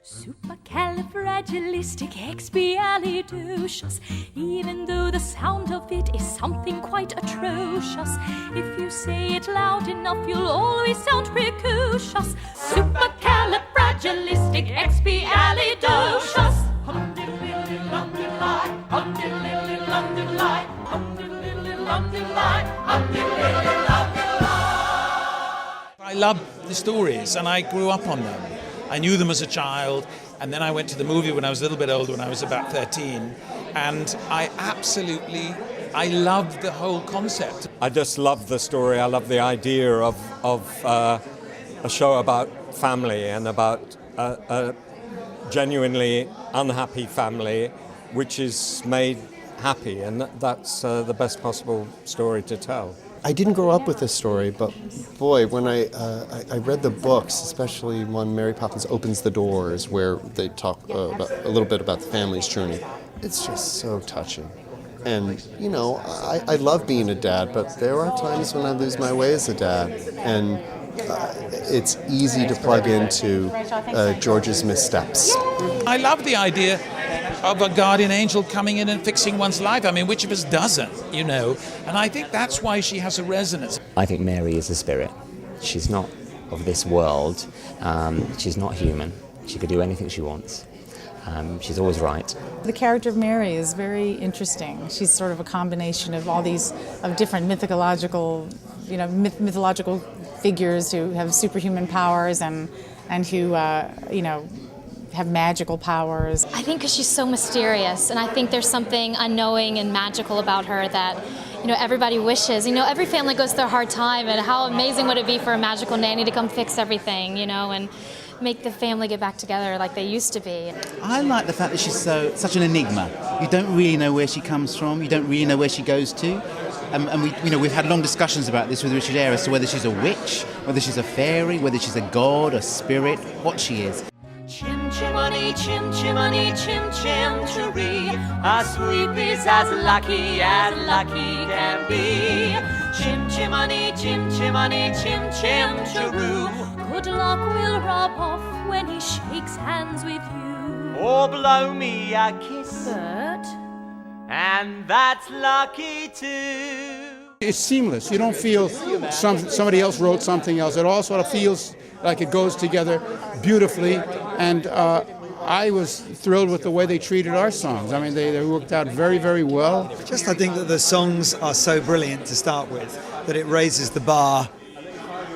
Supercalifragilisticexpialidocious. Even though the sound of it is something quite atrocious, if you say it loud enough, you'll always sound precocious. Supercalifragilisticexpialidocious. I love the stories and I grew up on them. I knew them as a child, and then I went to the movie when I was a little bit older, when I was about 13, and I loved the whole concept. I just love the story. I love the idea of a show about family and about a genuinely unhappy family which is made happy, and that's the best possible story to tell. I didn't grow up with this story, but boy, when I read the books, especially when Mary Poppins Opens the Doors, where they talk a little bit about the family's journey, it's just so touching. And, you know, I love being a dad, but there are times when I lose my way as a dad, and it's easy to plug into George's missteps. I love the idea of a guardian angel coming in and fixing one's life. I mean, which of us doesn't, you know? And I think that's why she has a resonance. I think Mary is a spirit. She's not of this world. She's not human. She could do anything she wants. She's always right. The character of Mary is very interesting. She's sort of a combination of all these different mythological figures who have superhuman powers and who have magical powers. I think because she's so mysterious, and I think there's something unknowing and magical about her that, everybody wishes. Every family goes through a hard time, and how amazing would it be for a magical nanny to come fix everything, and make the family get back together like they used to be. I like the fact that she's such an enigma. You don't really know where she comes from. You don't really know where she goes to. And we've had long discussions about this with Richard Eyre as to whether she's a witch, whether she's a fairy, whether she's a god, a spirit, what she is. Chim chimney, chim chimney, chim chimchery. A sweep is as lucky can be. Chim chimney, chim chimney, chim chimcheroo. Good luck will rub off when he shakes hands with you. Or blow me a kiss. But and that's lucky too. It's seamless. You don't feel somebody else wrote something else. It all sort of feels like it goes together beautifully. And I was thrilled with the way they treated our songs. I mean, they worked out very, very well. I think that the songs are so brilliant to start with that it raises the bar.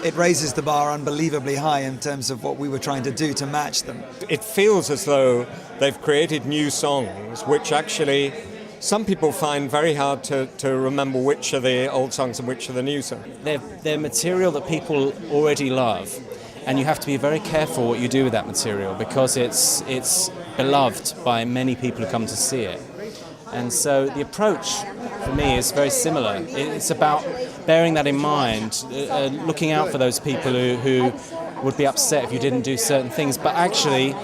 It raises the bar unbelievably high in terms of what we were trying to do to match them. It feels as though they've created new songs, which actually some people find very hard to remember which are the old songs and which are the new songs. They're material that people already love, and you have to be very careful what you do with that material because it's beloved by many people who come to see it. And so the approach for me is very similar. It's about bearing that in mind, looking out for those people who would be upset if you didn't do certain things, but actually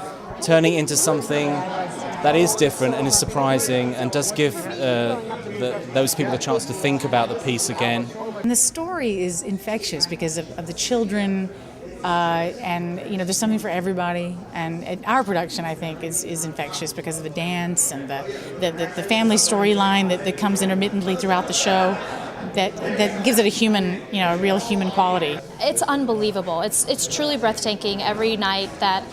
turning it into something that is different and is surprising and does give those people the chance to think about the piece again. And the story is infectious because of the children, and there's something for everybody. And our production, I think, is infectious because of the dance and the family storyline that comes intermittently throughout the show. That gives it a human, a real human quality. It's unbelievable. It's truly breathtaking every night that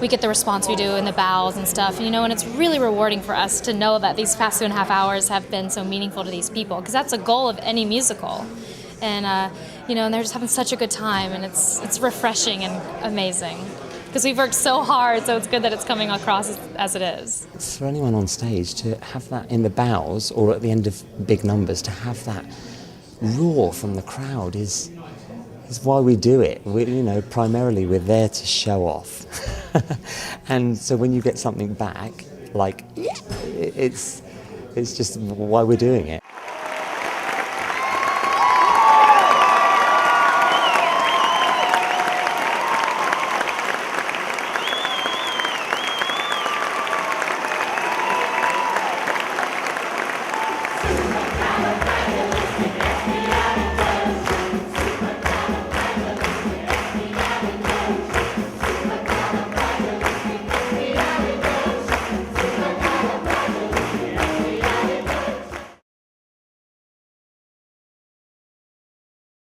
we get the response we do in the bows and stuff, and it's really rewarding for us to know that these past 2.5 hours have been so meaningful to these people, because that's a goal of any musical. And, and they're just having such a good time, and it's refreshing and amazing. Because we've worked so hard, so it's good that it's coming across as it is. For anyone on stage to have that in the bows or at the end of big numbers, to have that roar from the crowd is why we do it. Primarily we're there to show off. And so when you get something back, it's just why we're doing it.